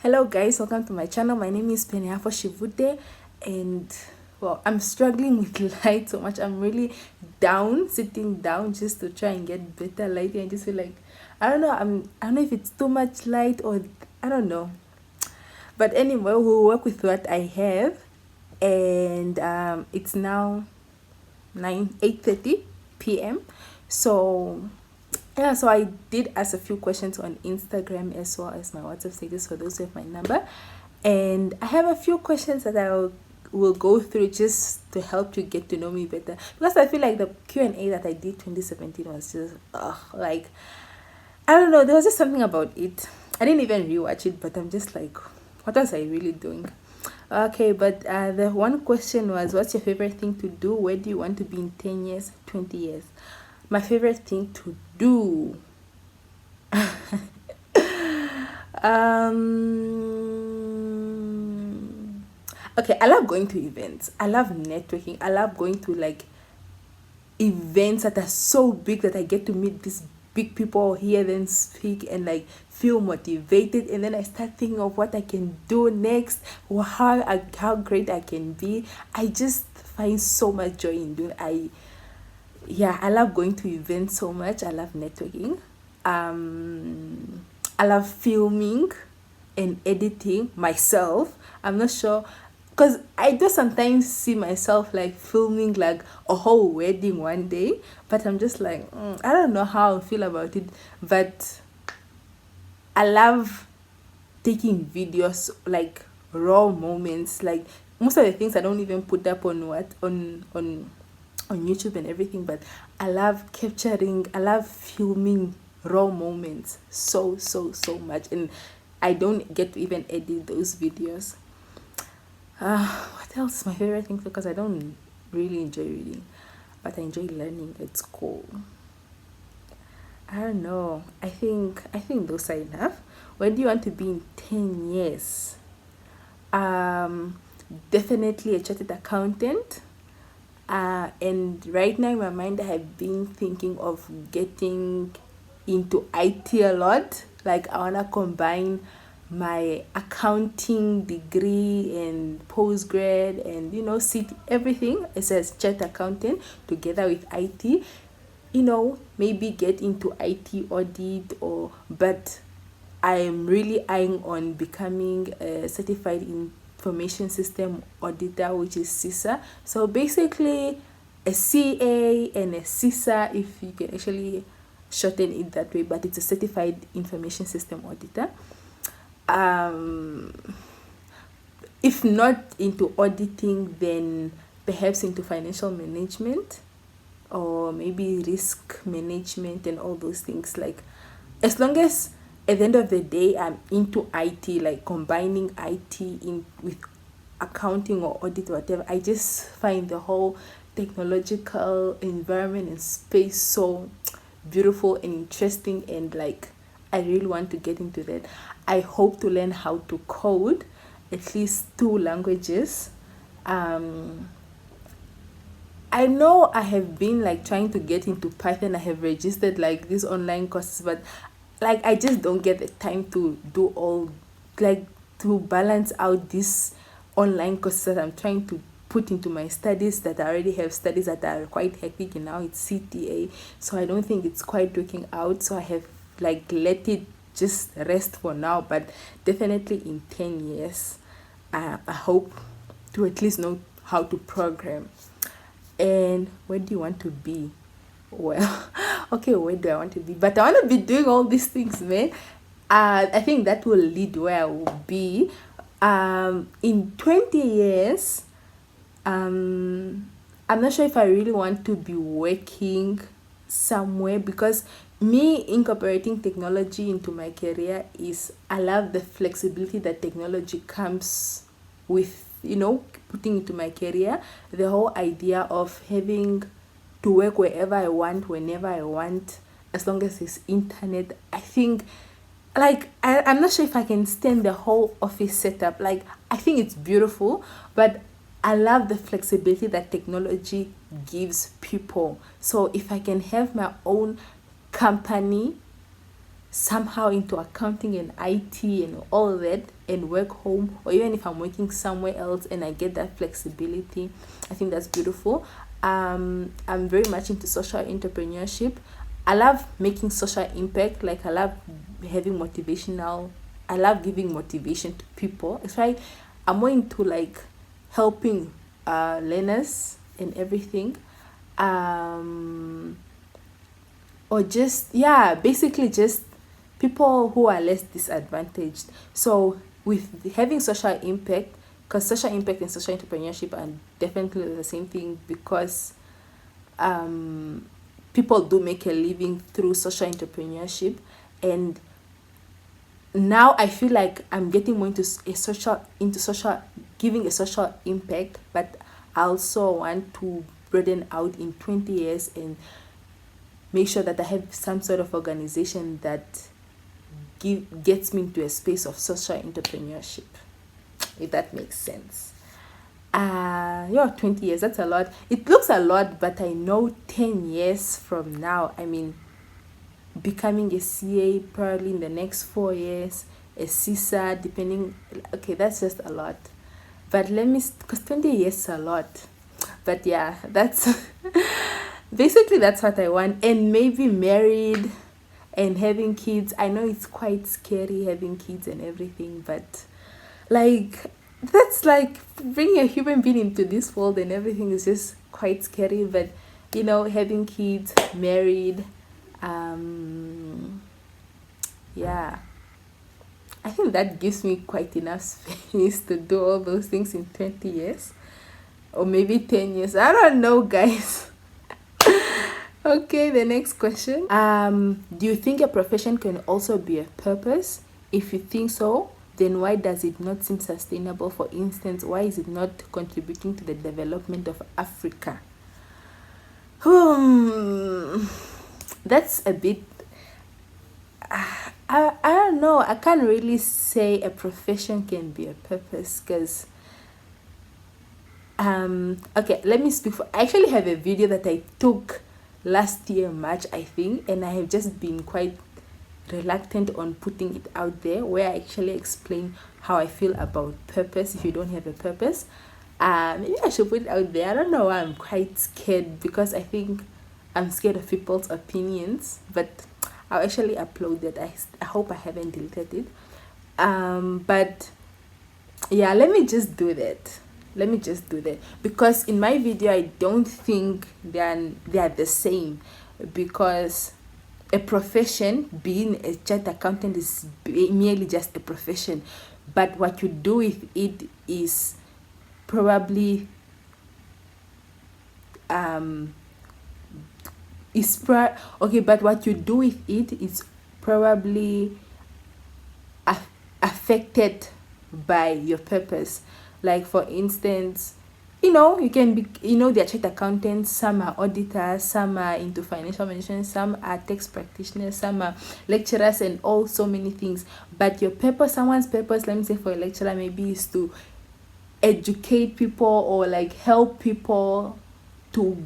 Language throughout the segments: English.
Hello guys, welcome to my channel. My name is Peniafo Shivude, and well, I'm struggling with light so much. I'm really down, sitting down just to try and get better lighting. I just feel like I don't know if it's too much light or I don't know. But anyway, we'll work with what I have, and it's now 8:30 p.m. So yeah, so I did ask a few questions on Instagram as well as my WhatsApp status for those who have my number. And I have a few questions that will go through just to help you get to know me better. Because I feel like the Q&A that I did 2017 was just, like, I don't know, there was just something about it. I didn't even rewatch it, but I'm just like, what was I really doing? Okay, but the one question was, what's your favorite thing to do? Where do you want to be in 10 years, 20 years? My favorite thing to do. Okay, I love going to events. I love networking. I love going to like events that are so big that I get to meet these big people, hear them speak, and like feel motivated. And then I start thinking of what I can do next, or how great I can be. I just find so much joy in doing. I love going to events so much. I love networking. I love filming and editing myself. I'm not sure because I do sometimes see myself like filming like a whole wedding one day, but I'm just like, I don't know how I feel about it. But I love taking videos like raw moments. Like most of the things I don't even put up on on YouTube and everything, but I love capturing, I love filming raw moments so much, and I don't get to even edit those videos. What else is my favorite thing? Because I don't really enjoy reading, but I enjoy learning at school. I don't know. I think those are enough. Where do you want to be in 10 years? Um, Definitely a chartered accountant. And right now in my mind, I have been thinking of getting into IT a lot. Like I wanna combine my accounting degree and postgrad and sit everything as a chart accountant together with IT. Maybe get into IT audit or but I am really eyeing on becoming a certified information system auditor, which is CISA. So basically, a CA and a CISA, if you can actually shorten it that way, but it's a certified information system auditor. Um, if not into auditing, then perhaps into financial management or maybe risk management and all those things. Like as long as at the end of the day I'm into IT, like combining IT in with accounting or audit or whatever, I just find the whole technological environment and space so beautiful and interesting, and like I really want to get into that. I hope to learn how to code at least two languages. um I know I have been like trying to get into Python. I have registered like these online courses, but like I just don't get the time to do all, like, to balance out these online courses that I'm trying to put into my studies, that I already have studies that are quite hectic, and now it's CTA. So I don't think it's quite working out. So I have like let it just rest for now, but definitely in 10 years, I hope to at least know how to program. And where do you want to be? Well, okay, where do I want to be? But I want to be doing all these things, man. I think that will lead where I will be. In 20 years, I'm not sure if I really want to be working somewhere, because me incorporating technology into my career is, I love the flexibility that technology comes with, putting into my career. The whole idea of having to work wherever I want, whenever I want, as long as it's internet. I think, like, I'm not sure if I can stand the whole office setup. Like, I think it's beautiful, but I love the flexibility that technology gives people. So if I can have my own company somehow into accounting and IT and all that and work home, or even if I'm working somewhere else and I get that flexibility, I think that's beautiful. I'm very much into social entrepreneurship. I love making social impact. Like I love having motivational. I love giving motivation to people. It's why I'm more into like helping learners and everything. Um, or just, yeah, basically just people who are less disadvantaged. So with having social impact, because social impact and social entrepreneurship are definitely the same thing, because um people do make a living through social entrepreneurship. And now I feel like I'm getting more into social, giving a social impact, but I also want to broaden out in 20 years and make sure that I have some sort of organization that gets me into a space of social entrepreneurship, if that makes sense. Yeah, 20 years, that's a lot. It looks a lot, but I know 10 years from now, I mean, becoming a CA probably in the next 4 years, a CISA, depending. Okay, that's just a lot. But let me, because 20 years is a lot. But yeah, that's basically that's what I want. And maybe married and having kids. I know it's quite scary having kids and everything, but like that's like bringing a human being into this world and everything is just quite scary. But having kids, married, um yeah, I think that gives me quite enough space to do all those things in 20 years, or maybe 10 years. I don't know, guys. Okay, the next question. Do you think a profession can also be a purpose? If you think so, then why does it not seem sustainable? For instance, why is it not contributing to the development of Africa? That's a bit. I don't know. I can't really say a profession can be a purpose, because okay, let me speak for. I actually have a video that I took last year March, I think, and I have just been quite reluctant on putting it out there, where I actually explain how I feel about purpose. If you don't have a purpose, maybe I should put it out there. I don't know why I'm quite scared, because I think I'm scared of people's opinions, but I'll actually upload that. I hope I haven't deleted it. But yeah, let me just do that. Because in my video I don't think they are the same, because a profession, being a chartered accountant, is merely just a profession, but what you do with it is probably okay, but what you do with it is probably affected by your purpose. Like for instance, you can be, there are chartered accountants, some are auditors, some are into financial management, some are tax practitioners, some are lecturers, and all so many things. But your purpose, someone's purpose, let me say for a lecturer, maybe is to educate people, or like help people to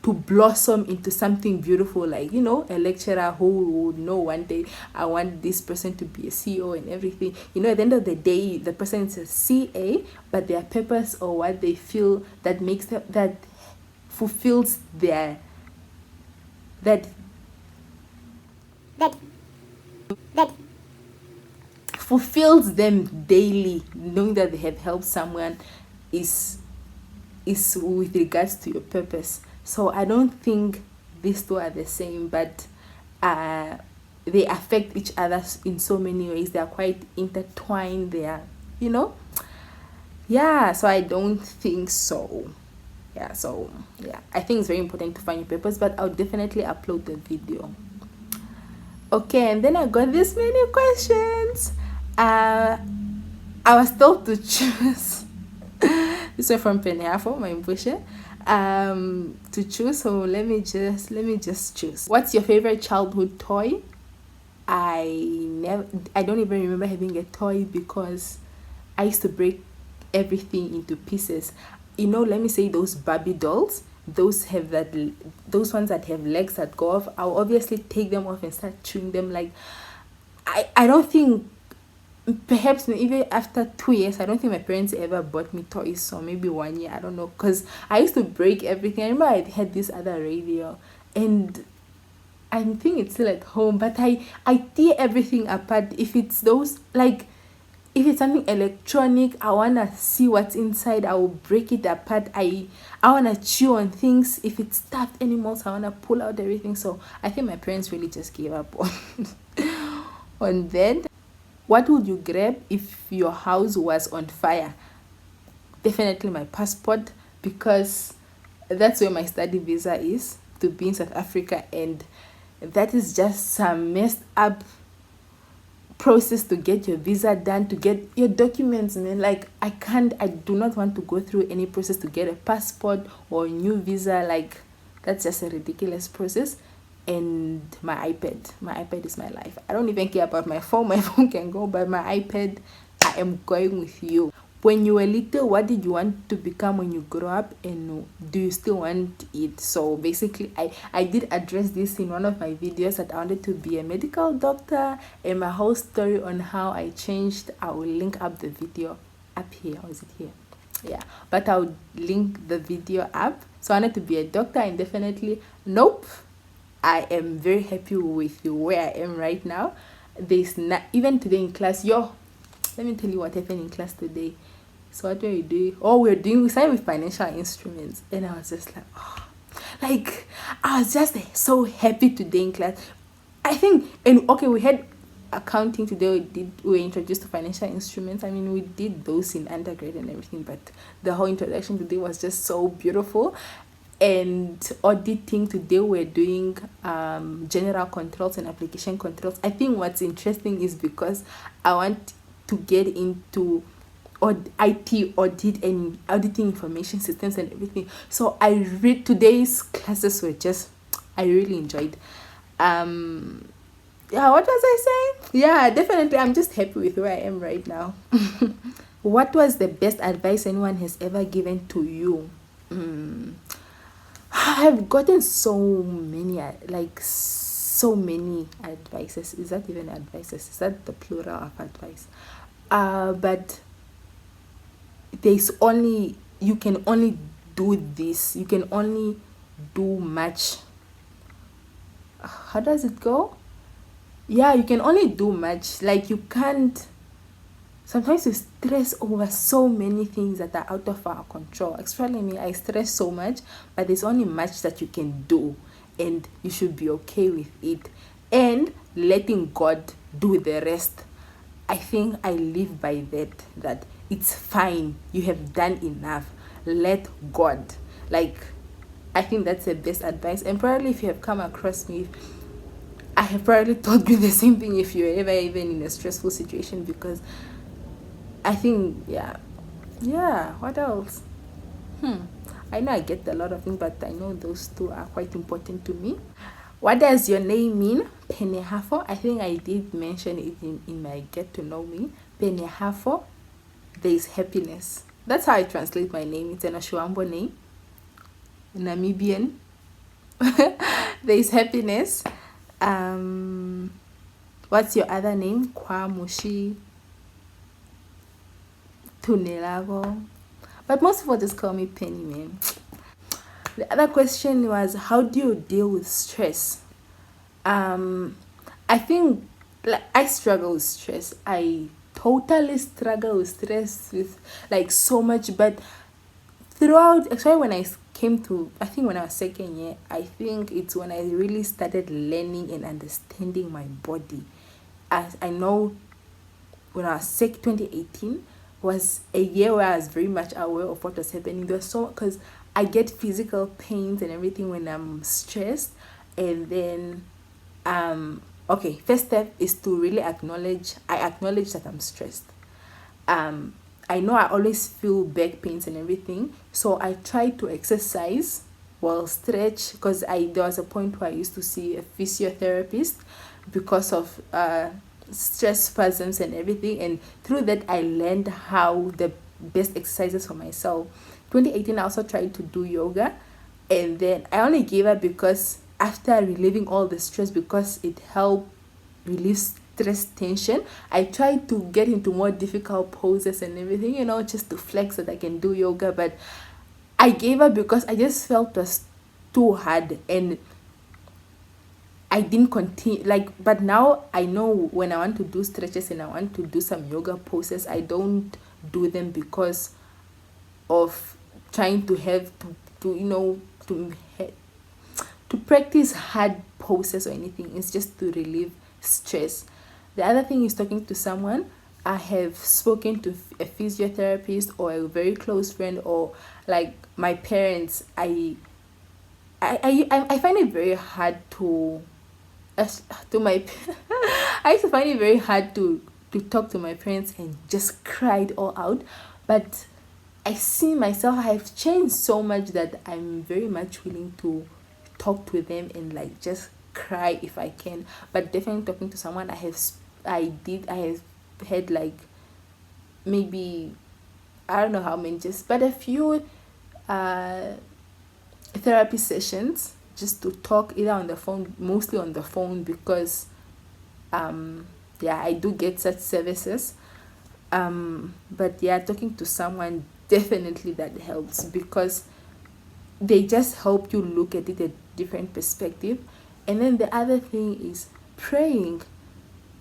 to blossom into something beautiful. Like a lecturer who would know one day, I want this person to be a CEO and everything. At the end of the day, the person is a CA, but their purpose, or what they feel that makes them, that fulfills their that that fulfills them daily, knowing that they have helped someone, is with regards to your purpose. So I don't think these two are the same, but they affect each other in so many ways. They are quite intertwined. They are, yeah. So I don't think so. Yeah. So yeah, I think it's very important to find your purpose, but I'll definitely upload the video. Okay, and then I got this many questions. I was told to choose. This one from Peneafo, my busher. To choose. So let me just choose. What's your favorite childhood toy? I don't even remember having a toy, because I used to break everything into pieces. Let me say those Barbie dolls. those ones that have legs that go off, I'll obviously take them off and start chewing them. Like, I don't think, perhaps even after 2 years, I don't think my parents ever bought me toys, or maybe 1 year, I don't know, because I used to break everything. I remember I had this other radio, and I think it's still at home, but I tear everything apart. If it's those, like, if it's something electronic, I wanna see what's inside. I will break it apart. I wanna chew on things. If it's stuffed animals, I wanna pull out everything. So I think my parents really just gave up on on that. What would you grab if your house was on fire? Definitely my passport, because that's where my study visa is, to be in South Africa, and that is just some messed up process to get your visa done, to get your documents, man. Like, I do not want to go through any process to get a passport or a new visa. Like, that's just a ridiculous process. And my ipad is my life. I don't even care about my phone. My phone can go, but my ipad, I am going with you. When you were little, what did you want to become when you grow up, and do you still want it? So basically, I did address this in one of my videos, that I wanted to be a medical doctor, and my whole story on how I changed. I will link up the video up here. Or is it here? Yeah, but I'll link the video up. So I wanted to be a doctor, and definitely, nope. I am very happy with where I am right now. There's not even today in class. Let me tell you what happened in class today. So what were you doing? Oh, we started with financial instruments, and I was just like, oh, like, I was just so happy today in class. I think, and okay, we had accounting today. We were introduced to financial instruments. I mean, we did those in undergrad and everything, but the whole introduction today was just so beautiful. And auditing today, we're doing general controls and application controls. I think what's interesting is because I want to get into IT audit and auditing information systems and everything. So I read today's classes were just, I really enjoyed. Yeah, what was I saying? Yeah, definitely, I'm just happy with where I am right now. What was the best advice anyone has ever given to you? I've gotten so many, like, so many advices. Is that even advices? Is that the plural of advice? But you can only do this. You can only do much. How does it go? Yeah, you can only do much. Like, you can't. Sometimes you stress over so many things that are out of our control. Especially me, I stress so much, but there's only much that you can do, and you should be okay with it, and letting God do the rest. I think I live by that it's fine. You have done enough. Let God. Like, I think that's the best advice. And probably if you have come across me, I have probably told you the same thing if you're ever even in a stressful situation, because I think, yeah, what else? I know I get a lot of things, but I know those two are quite important to me. What does your name mean? Penehafo. I think I did mention it in my Get to Know Me. Penehafo. There is happiness. That's how I translate my name. It's an Ashuambo name. Namibian. There is happiness. What's your other name? Kwamushi. Tunelavo. But most people just call me Penny, man. The other question was, how do you deal with stress? I think, like, I struggle with stress. I totally struggle with stress, with, like, so much. But throughout, actually, when I came to, I think when I was second year, I think it's when I really started learning and understanding my body. As I know, when I was sick, 2018 was a year where I was very much aware of what was happening. There was so, because I get physical pains and everything when I'm stressed. And then okay, first step is to really acknowledge that I'm stressed. I know I always feel back pains and everything, so I try to exercise, well, stretch, because there was a point where I used to see a physiotherapist because of stress spasms and everything, and through that I learned how the best exercises for myself. 2018 I also tried to do yoga. And then I only gave up because after relieving all the stress, because it helped relieve stress tension, I tried to get into more difficult poses and everything, just to flex that I can do yoga. But I gave up because I just felt it was too hard, and I didn't continue. Like, but now I know when I want to do stretches and I want to do some yoga poses, I don't do them because of trying to have to to practice hard poses or anything. It's just to relieve stress. The other thing is talking to someone. I have spoken to a physiotherapist or a very close friend, or like my parents. I find it very hard to to my I used to find it very hard to talk to my parents and just cry it all out. But I see myself, I have changed so much that I'm very much willing to talk to them and like just cry if I can. But definitely talking to someone, I have had like maybe, I don't know how many, just but a few uh therapy sessions, just to talk either on the phone, mostly on the phone, because yeah, I do get such services. But yeah, talking to someone, definitely that helps, because they just help you look at it a different perspective. And then the other thing is praying.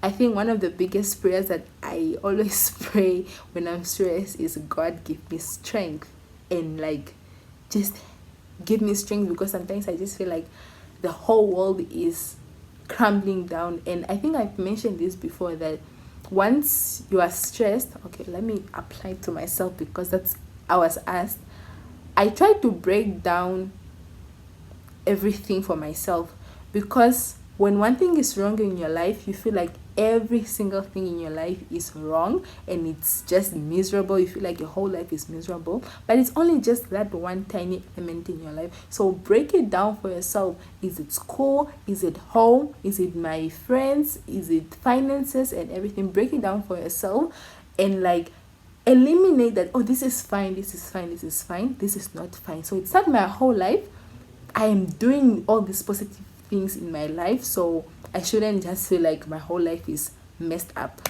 I think one of the biggest prayers that I always pray when I'm stressed is, God, give me strength, and like just give me strength, because sometimes I just feel like the whole world is crumbling down. And I think I've mentioned this before, that once you are stressed, okay, let me apply it to myself, because that's, I was asked. I try to break down everything for myself, because when one thing is wrong in your life, you feel like every single thing in your life is wrong, and it's just miserable. You feel like your whole life is miserable, but it's only just that one tiny element in your life. So break it down for yourself. Is it school? Is it home? Is it my friends? Is it finances and everything? Break it down for yourself, and like eliminate that. Oh, this is fine, this is fine, this is fine, this is not fine. So it's not my whole life. I am doing all these positive things in my life, so I shouldn't just feel like my whole life is messed up.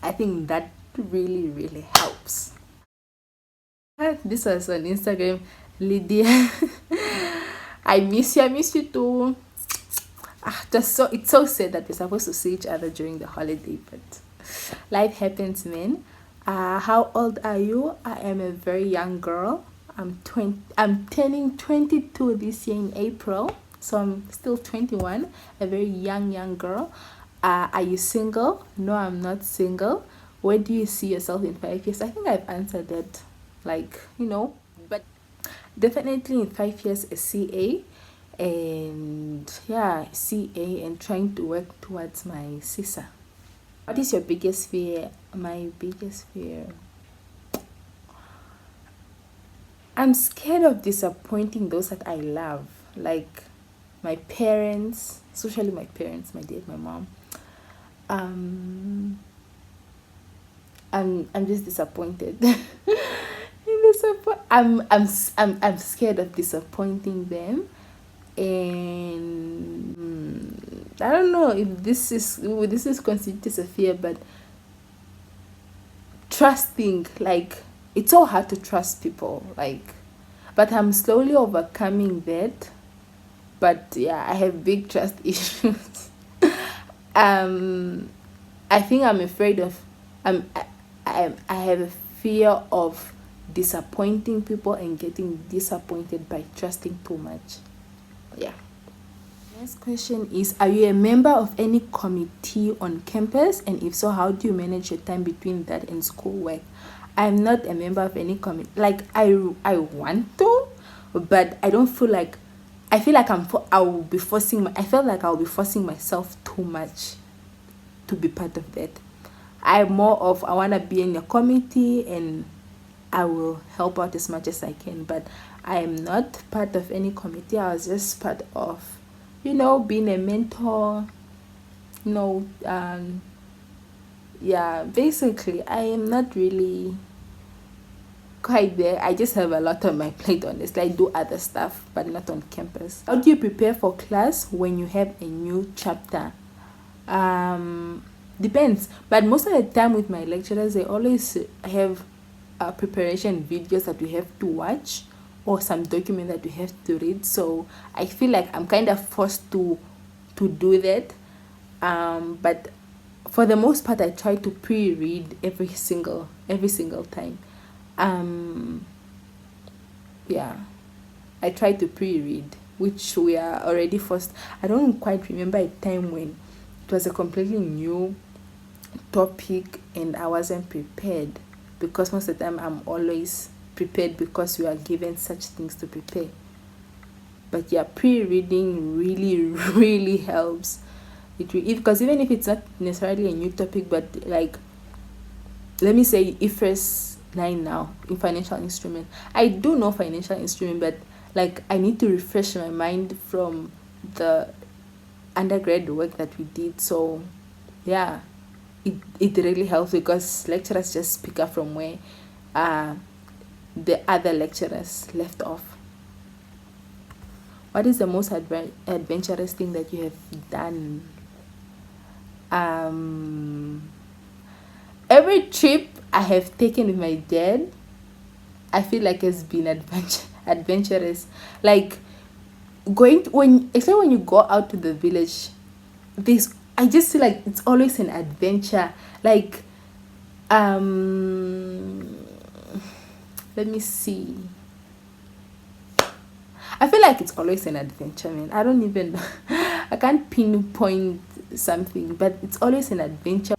I think that really, really helps. This was on Instagram, Lydia. I miss you. I miss you too. Just so it's so sad that we're supposed to see each other during the holiday, but life happens, man. How old are you? I am a very young girl. I'm 20. I'm turning 22 this year in April, so I'm still 21. A very young girl. Are you single? No, I'm not single. Where do you see yourself in 5 years? I think I've answered that, like, but definitely in 5 years a CA, and yeah, CA, and trying to work towards my CISA. What is your biggest fear? My biggest fear. I'm scared of disappointing those that I love, like my parents, especially my parents, my dad, my mom. Um, I'm just disappointed. I'm scared of disappointing them, and I don't know if this is considered as a fear, but trusting, like, it's so hard to trust people, like, but I'm slowly overcoming that. But yeah, I have big trust issues. um I think I'm afraid of, I have a fear of disappointing people and getting disappointed by trusting too much. Yeah. Next question is, are you a member of any committee on campus? And if so, how do you manage your time between that and schoolwork? I'm not a member of any committee. Like, I want to, but I don't feel like, I feel like I will be forcing I felt like I'll be forcing myself too much to be part of that. I'm more of, I want to be in a committee and I will help out as much as I can, but I am not part of any committee. I was just part of, being a mentor, you know, um, yeah, basically, I am not really quite there. I just have a lot on my plate, honestly. I do other stuff, but not on campus. How do you prepare for class when you have a new chapter? Depends, but most of the time with my lecturers, they always have preparation videos that we have to watch, or some document that we have to read. So I feel like I'm kind of forced to do that. But for the most part, I try to pre-read every single time. um yeah, I try to pre-read, which we are already forced. I don't quite remember a time when it was a completely new topic and I wasn't prepared, because most of the time I'm always prepared because we are given such things to prepare. But yeah, pre-reading really really helps. Because even if it's not necessarily a new topic, but like, let me say IFRS 9 now in financial instrument. I do know financial instrument, but like I need to refresh my mind from the undergrad work that we did. So yeah, it really helps because lecturers just pick up from where uh the other lecturers left off. What is the most adventurous thing that you have done? um every trip I have taken with my dad, I feel like it's been adventurous. Like, especially when you go out to the village, this I just feel like it's always an adventure. Like, um let me see. I feel like it's always an adventure, man. I don't even I can't pinpoint something, but it's always an adventure.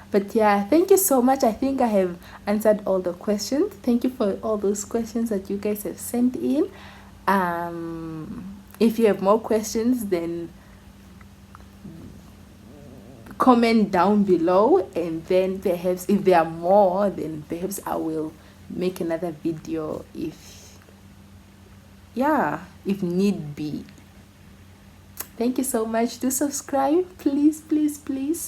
But yeah, thank you so much. I think I have answered all the questions. Thank you for all those questions that you guys have sent in. If you have more questions, then comment down below, and then perhaps if there are more, then perhaps I will make another video if need be. Thank you so much. Do subscribe, please, please, please.